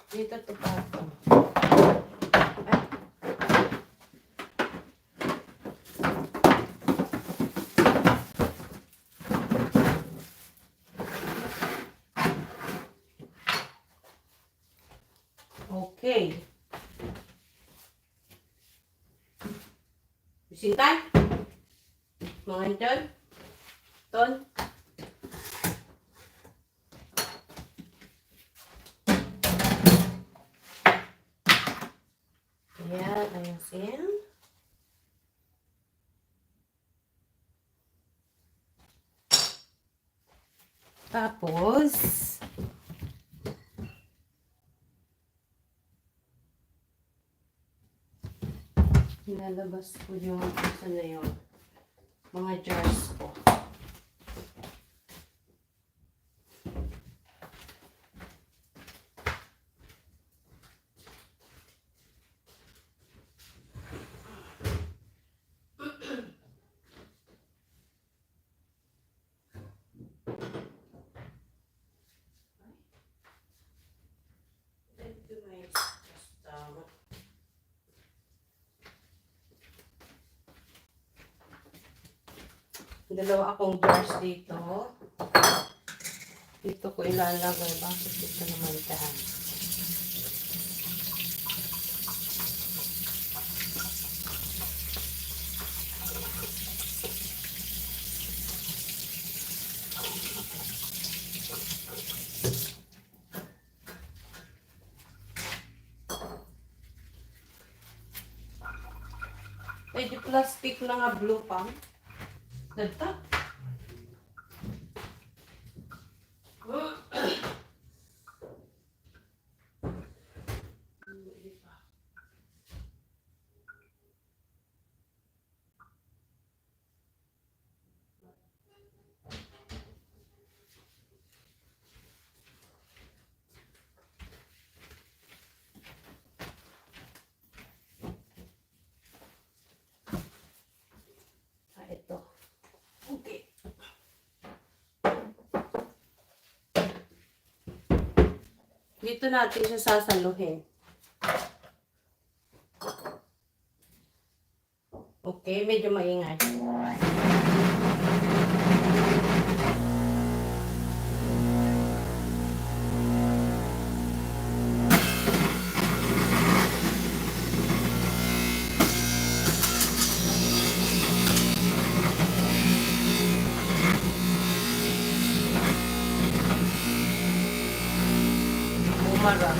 A: Dito to pa ito. Okay. Bisintay? Mga andyan? Ton? Ayan, ayusin. Tapos, nilalabas ko yung isa na yun. Mga jars ko. Dalawa akong jars dito. Dito ko ilalagay. Bakit dito naman dyan? Pwede plastic na nga blue pang. Dagta. Ito. Okay. Dito natin siya sasaluhin. Okay, medyo maingay. Umaga.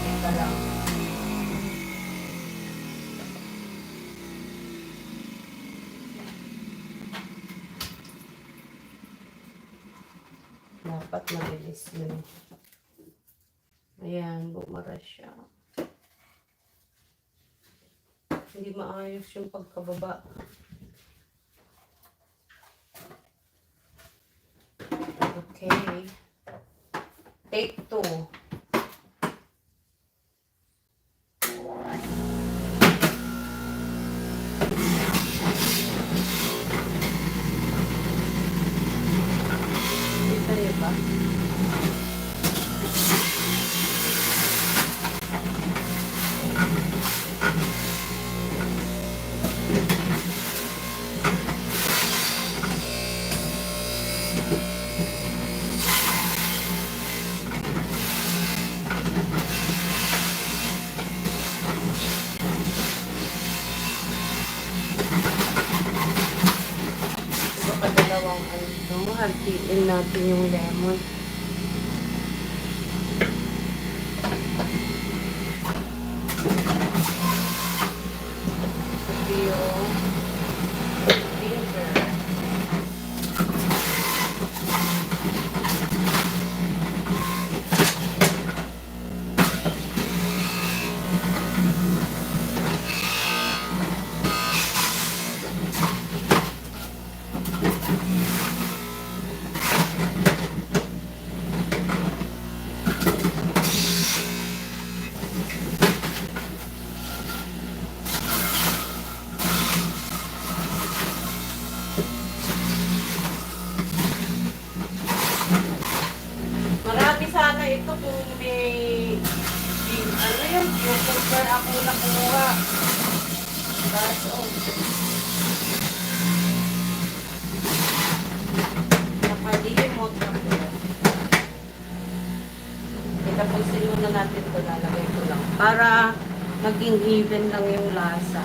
A: Ito lang. Dapat mabilis yun. Ayan, bumara siya. Hindi maayos yung pagkababa. Okay. Take 2. Dito ba? Dalawang ito, hatiin natin yung lemon. Ito yung ginger. Marami sana ito kung may ano yun, yung super ako nakuha. Kaso, natin ito, lalagay ko lang. Para maging even lang yung lasa.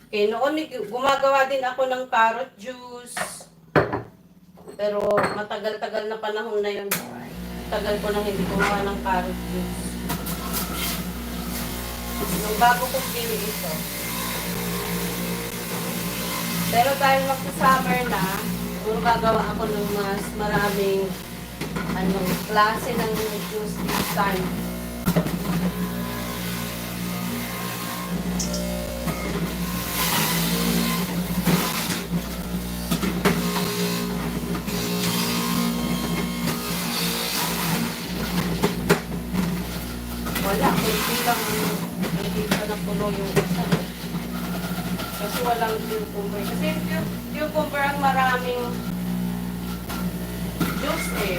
A: Okay, noon gumagawa din ako ng carrot juice. Pero matagal-tagal na panahon na yun. Tagal ko nang hindi gumawa ng carrot juice. Nung bago kong pili ito. Pero dahil magsa-summer na, siguro gagawa ako ng mas maraming klase ng juice this time. Wala, hindi pa napuno yung isa. Kasi walang cucumber. Kasi cucumber ang maraming juice eh.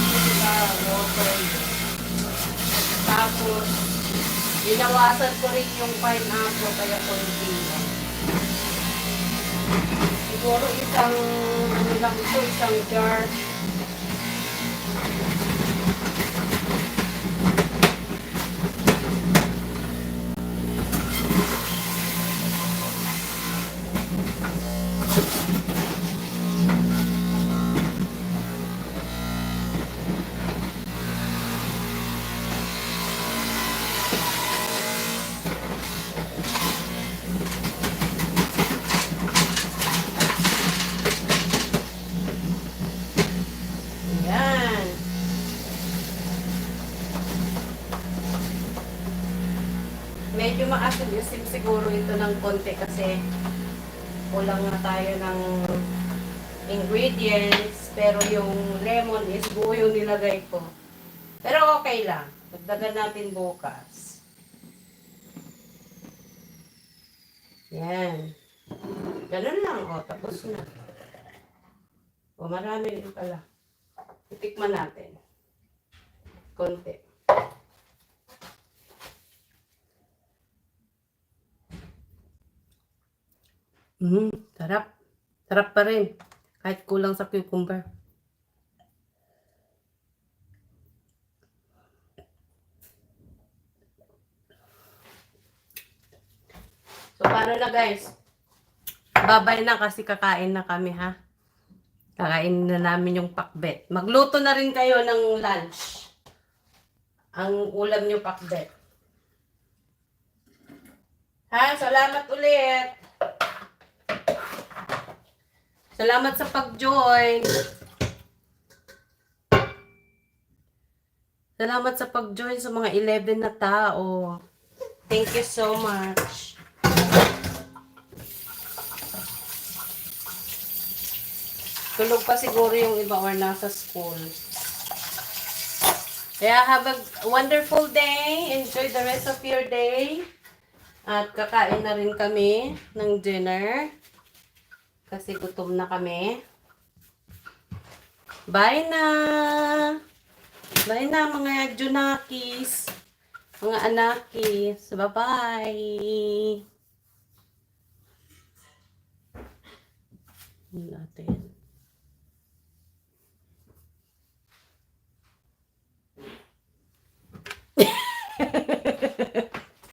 A: Diba, water. Tapos, binawasan ko rin yung pineapple kaya konti lang. Siguro isang jar. Yan. Medyo maasim-asim siguro ito ng konti kasi kulang na tayo ng ingredients. Pero yung lemon is buo yung nilagay ko. Pero okay lang. Dagdagan natin bukas. Yan. Ganun lang. O, tapos na. O, marami rin pala. Itikman natin. Konti. Sarap. Sarap pa rin. Kahit kulang sa cucumber. So, paano na guys? Babay na kasi kakain na kami ha. Kakain na namin yung pakbet. Magluto na rin kayo ng lunch. Ang ulam nyo pakbet. Ha? Salamat ulit. Salamat sa pag-join. Salamat sa pag-join sa mga 11 na tao. Thank you so much. Tulog pa siguro yung iba or nasa school. Kaya have a wonderful day. Enjoy the rest of your day. At kakain na rin kami ng dinner. Kasi gutom na kami. Bye na! Bye na mga Junakis. Mga anakis. Bye-bye! Natin.